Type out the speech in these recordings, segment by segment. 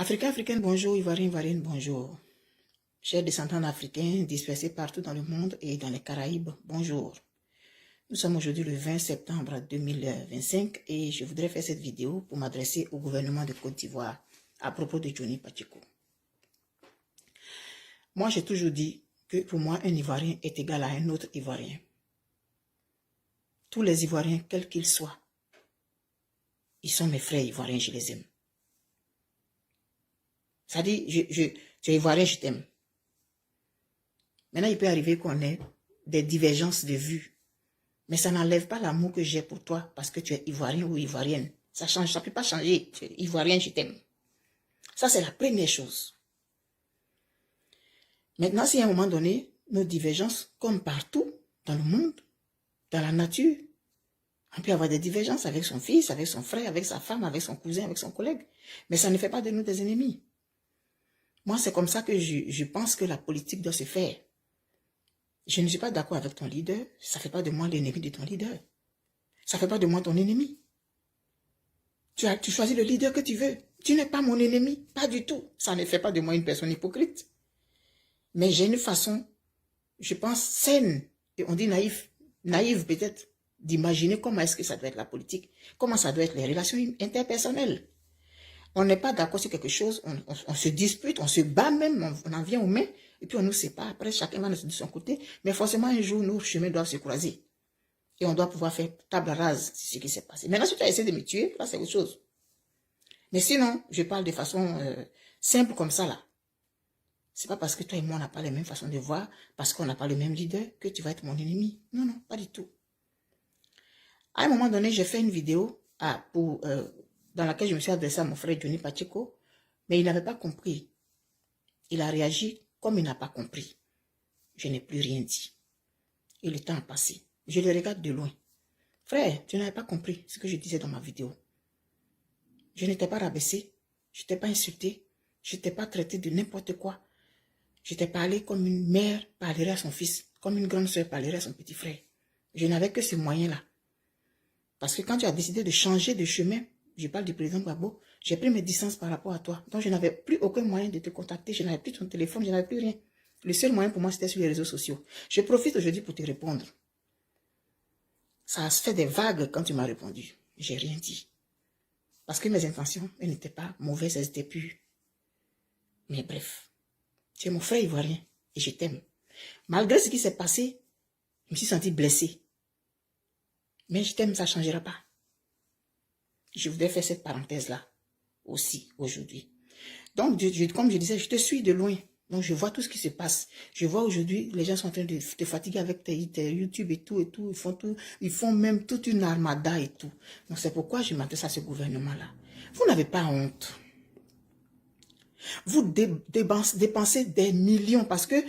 Africains, Africaines, bonjour. Ivoiriens, Ivoiriennes, bonjour. Chers descendants d'Africains dispersés partout dans le monde et dans les Caraïbes, bonjour. Nous sommes aujourd'hui le 20 septembre 2025 et je voudrais faire cette vidéo pour m'adresser au gouvernement de Côte d'Ivoire à propos de Johnny Pacheco. Moi, j'ai toujours dit que pour moi, un Ivoirien est égal à un autre Ivoirien. Tous les Ivoiriens, quels qu'ils soient, ils sont mes frères Ivoiriens, je les aime. Ça dit, tu es Ivoirien, je t'aime. Maintenant, il peut arriver qu'on ait des divergences de vues. Mais ça n'enlève pas l'amour que j'ai pour toi parce que tu es Ivoirien ou Ivoirienne. Ça change, ça ne peut pas changer. Tu es Ivoirien, je t'aime. Ça, c'est la première chose. Maintenant, si à un moment donné, nos divergences, comme partout dans le monde, dans la nature, on peut avoir des divergences avec son fils, avec son frère, avec sa femme, avec son cousin, avec son collègue. Mais ça ne fait pas de nous des ennemis. Moi, c'est comme ça que je pense que la politique doit se faire. Je ne suis pas d'accord avec ton leader. Ça ne fait pas de moi l'ennemi de ton leader. Ça ne fait pas de moi ton ennemi. Tu choisis le leader que tu veux. Tu n'es pas mon ennemi. Pas du tout. Ça ne fait pas de moi une personne hypocrite. Mais j'ai une façon, je pense, saine, et on dit naïve peut-être, d'imaginer comment est-ce que ça doit être la politique, comment ça doit être les relations interpersonnelles. On n'est pas d'accord sur quelque chose, on se dispute, on se bat même, on en vient aux mains, et puis on nous sépare. Après, chacun va de son côté, mais forcément, un jour, nos chemins doivent se croiser. Et on doit pouvoir faire table rase sur ce qui s'est passé. Maintenant, si tu as essayé de me tuer, là, c'est autre chose. Mais sinon, je parle de façon simple comme ça, là. C'est pas parce que toi et moi, on n'a pas les mêmes façons de voir, parce qu'on n'a pas le même leader, que tu vas être mon ennemi. Non, non, pas du tout. À un moment donné, j'ai fait une vidéo dans laquelle je me suis adressée à mon frère Johnny Pacheco, mais il n'avait pas compris. Il a réagi comme il n'a pas compris. Je n'ai plus rien dit. Et le temps a passé. Je le regarde de loin. Frère, tu n'avais pas compris ce que je disais dans ma vidéo. Je ne t'ai pas rabaissé, je ne t'ai pas insulté, je ne t'ai pas traité de n'importe quoi. Je t'ai parlé comme une mère parlerait à son fils, comme une grande soeur parlerait à son petit frère. Je n'avais que ce moyen-là. Parce que quand tu as décidé de changer de chemin, je parle du président Gbagbo, j'ai pris mes distances par rapport à toi. Donc je n'avais plus aucun moyen de te contacter, je n'avais plus ton téléphone, je n'avais plus rien. Le seul moyen pour moi, c'était sur les réseaux sociaux. Je profite aujourd'hui pour te répondre. Ça a fait des vagues quand tu m'as répondu. J'ai rien dit. Parce que mes intentions, elles n'étaient pas mauvaises, elles étaient pures. Mais bref, tu es mon frère ivoirien et je t'aime. Malgré ce qui s'est passé, je me suis sentie blessée. Mais je t'aime, ça ne changera pas. Je voudrais faire cette parenthèse-là aussi aujourd'hui. Donc, comme je disais, je te suis de loin. Donc, je vois tout ce qui se passe. Je vois aujourd'hui, les gens sont en train de te fatiguer avec tes YouTube et tout. Ils font même toute une armada et tout. Donc, c'est pourquoi je m'adresse à ce gouvernement-là. Vous n'avez pas honte. Vous dépensez des millions parce que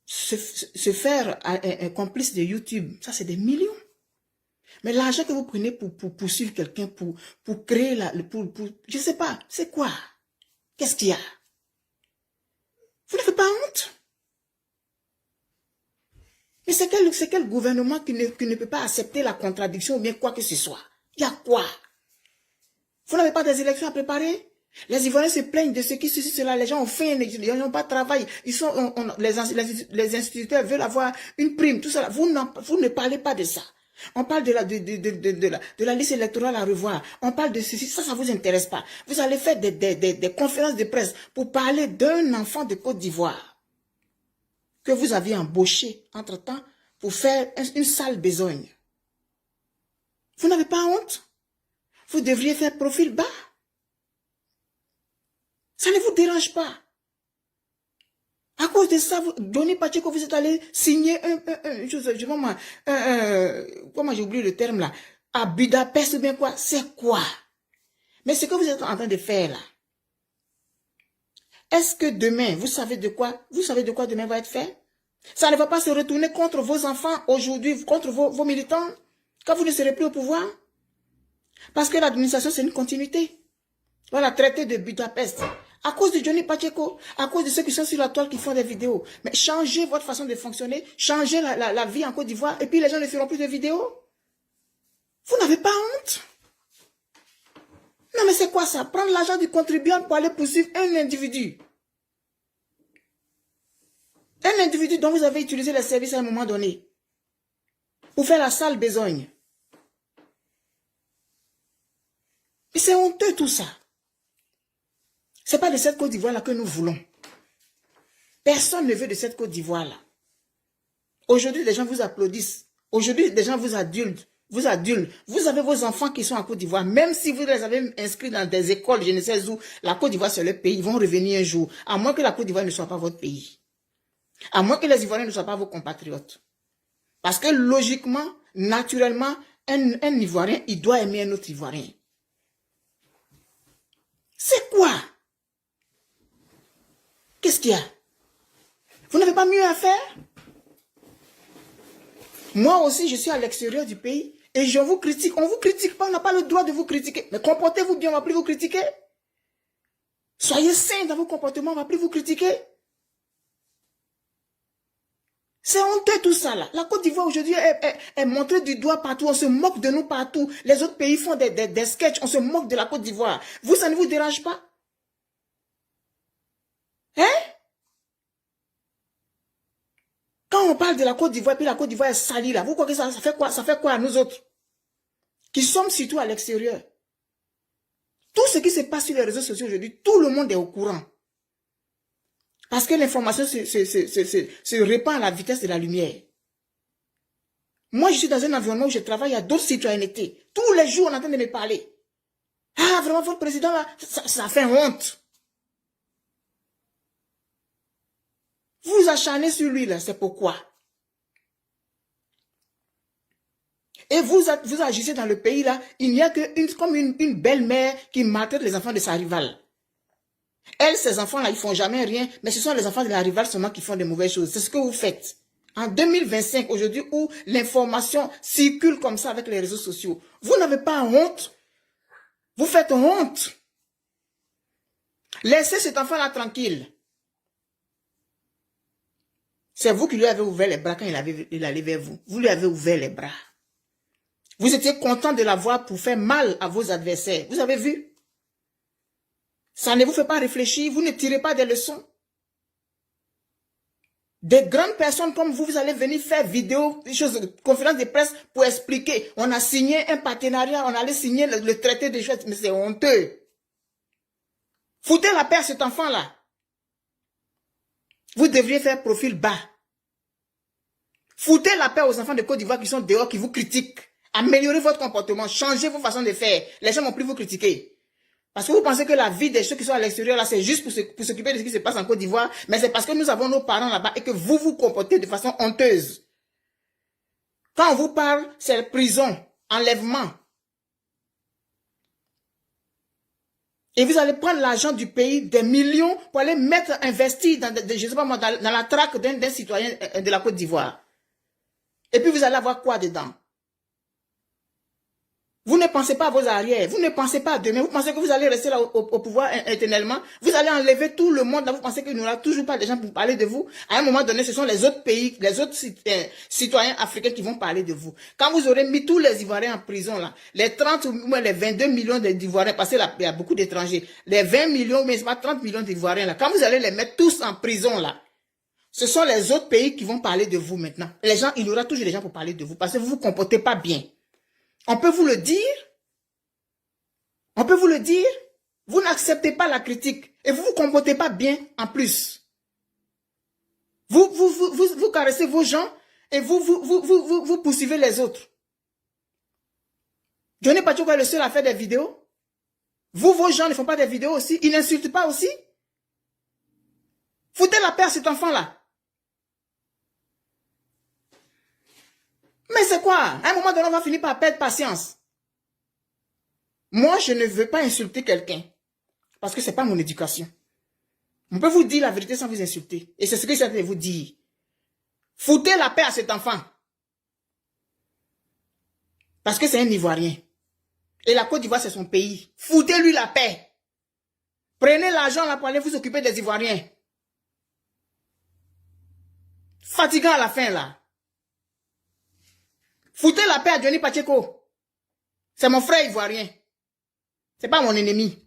se faire un complice de YouTube, ça c'est des millions. Mais l'argent que vous prenez pour poursuivre quelqu'un, pour créer je ne sais pas, c'est quoi? Qu'est-ce qu'il y a? Vous n'avez pas honte? Mais c'est quel gouvernement qui ne peut pas accepter la contradiction ou bien quoi que ce soit? Il y a quoi? Vous n'avez pas des élections à préparer? Les Ivoiriens se plaignent de ce qui se passe là. Les gens ont faim, ils n'ont pas de travail. Les instituteurs veulent avoir une prime, tout ça. Vous ne parlez pas de ça. On parle de la liste électorale à revoir. On parle de ceci. Ça ne vous intéresse pas. Vous allez faire des conférences de presse pour parler d'un enfant de Côte d'Ivoire que vous aviez embauché entre-temps pour faire une sale besogne. Vous n'avez pas honte? Vous devriez faire profil bas. Ça ne vous dérange pas. À cause de ça, Johnny Pacheco, vous êtes allé signer comment j'ai oublié le terme là, à Budapest ou bien quoi, c'est quoi? Mais ce que vous êtes en train de faire là, est-ce que demain, vous savez de quoi demain va être fait? Ça ne va pas se retourner contre vos enfants aujourd'hui, contre vos militants, quand vous ne serez plus au pouvoir? Parce que l'administration, c'est une continuité. Voilà, traité de Budapest. À cause de Johnny Pacheco, à cause de ceux qui sont sur la toile qui font des vidéos. Mais changez votre façon de fonctionner, changez la vie en Côte d'Ivoire, et puis les gens ne feront plus de vidéos. Vous n'avez pas honte? Non, mais c'est quoi ça? Prendre l'argent du contribuable pour aller poursuivre un individu. Un individu dont vous avez utilisé les services à un moment donné. Pour faire la sale besogne. Et c'est honteux tout ça. Ce n'est pas de cette Côte d'Ivoire-là que nous voulons. Personne ne veut de cette Côte d'Ivoire-là. Aujourd'hui, les gens vous applaudissent. Aujourd'hui, les gens vous adultent. Vous adultes. Vous avez vos enfants qui sont en Côte d'Ivoire. Même si vous les avez inscrits dans des écoles, je ne sais où, la Côte d'Ivoire c'est leur pays. Ils vont revenir un jour. À moins que la Côte d'Ivoire ne soit pas votre pays. À moins que les Ivoiriens ne soient pas vos compatriotes. Parce que logiquement, naturellement, un Ivoirien, il doit aimer un autre Ivoirien. C'est quoi? Qu'est-ce qu'il y a? Vous n'avez pas mieux à faire? Moi aussi, je suis à l'extérieur du pays et je vous critique. On ne vous critique pas, on n'a pas le droit de vous critiquer. Mais comportez-vous bien, on ne va plus vous critiquer. Soyez sains dans vos comportements, on ne va plus vous critiquer. C'est honteux tout ça là. La Côte d'Ivoire aujourd'hui est montrée du doigt partout. On se moque de nous partout. Les autres pays font des sketchs. On se moque de la Côte d'Ivoire. Vous, ça ne vous dérange pas? Hein? Quand on parle de la Côte d'Ivoire, puis la Côte d'Ivoire est salie là, vous croyez que ça fait quoi? Ça fait quoi à nous autres? Qui sommes surtout à l'extérieur. Tout ce qui se passe sur les réseaux sociaux aujourd'hui, tout le monde est au courant. Parce que l'information se répand à la vitesse de la lumière. Moi, je suis dans un environnement où je travaille, il y a d'autres citoyennetés. Tous les jours, on est en train de me parler. Ah, vraiment, votre président, là, ça fait honte. Vous vous acharnez sur lui, là, c'est pourquoi. Et vous agissez dans le pays, là, il n'y a que comme une belle-mère qui maltraite les enfants de sa rivale. Elle, ces enfants-là, ils font jamais rien, mais ce sont les enfants de la rivale seulement qui font de mauvaises choses. C'est ce que vous faites. En 2025, aujourd'hui, où l'information circule comme ça avec les réseaux sociaux, vous n'avez pas honte. Vous faites honte. Laissez cet enfant-là tranquille. C'est vous qui lui avez ouvert les bras quand il allait vers vous. Vous lui avez ouvert les bras. Vous étiez content de l'avoir pour faire mal à vos adversaires. Vous avez vu? Ça ne vous fait pas réfléchir, vous ne tirez pas des leçons. Des grandes personnes comme vous allez venir faire vidéo, conférence de presse pour expliquer. On a signé un partenariat, on allait signer le traité de choses, mais c'est honteux. Foutez la paix à cet enfant-là. Vous devriez faire profil bas. Foutez la paix aux enfants de Côte d'Ivoire qui sont dehors, qui vous critiquent. Améliorez votre comportement, changez vos façons de faire. Les gens vont plus vous critiquer. Parce que vous pensez que la vie des ceux qui sont à l'extérieur, là, c'est juste pour s'occuper de ce qui se passe en Côte d'Ivoire. Mais c'est parce que nous avons nos parents là-bas et que vous vous comportez de façon honteuse. Quand on vous parle, c'est prison, enlèvement. Et vous allez prendre l'argent du pays, des millions, pour aller investir dans, je sais pas moi, dans la traque d'un citoyen de la Côte d'Ivoire. Et puis vous allez avoir quoi dedans? Vous ne pensez pas à vos arrières, vous ne pensez pas à demain, vous pensez que vous allez rester là au pouvoir éternellement, vous allez enlever tout le monde, là, vous pensez qu'il n'y aura toujours pas de gens pour parler de vous. À un moment donné, ce sont les autres pays, les autres citoyens africains qui vont parler de vous. Quand vous aurez mis tous les Ivoiriens en prison, là, les 30 ou les 22 millions d'Ivoiriens, parce qu'il y a beaucoup d'étrangers, les 20 millions, mais c'est pas 30 millions d'Ivoiriens, là, quand vous allez les mettre tous en prison, là, ce sont les autres pays qui vont parler de vous maintenant. Les gens, il y aura toujours des gens pour parler de vous, parce que vous vous comportez pas bien. On peut vous le dire. On peut vous le dire. Vous n'acceptez pas la critique. Et vous vous comportez pas bien en plus. Vous caressez vos gens et vous poursuivez les autres. Johnny Pacheco est le seul à faire des vidéos. Vos gens ne font pas des vidéos aussi. Ils n'insultent pas aussi. Foutez la paix à cet enfant-là. Mais c'est quoi? À un moment donné, on va finir par perdre patience. Moi, je ne veux pas insulter quelqu'un. Parce que ce n'est pas mon éducation. On peut vous dire la vérité sans vous insulter. Et c'est ce que j'essaie de vous dire. Foutez la paix à cet enfant. Parce que c'est un Ivoirien. Et la Côte d'Ivoire, c'est son pays. Foutez-lui la paix. Prenez l'argent là pour aller vous occuper des Ivoiriens. Fatigant à la fin là. Foutez la paix à Johnny Pacheco. C'est mon frère ivoirien. C'est pas mon ennemi.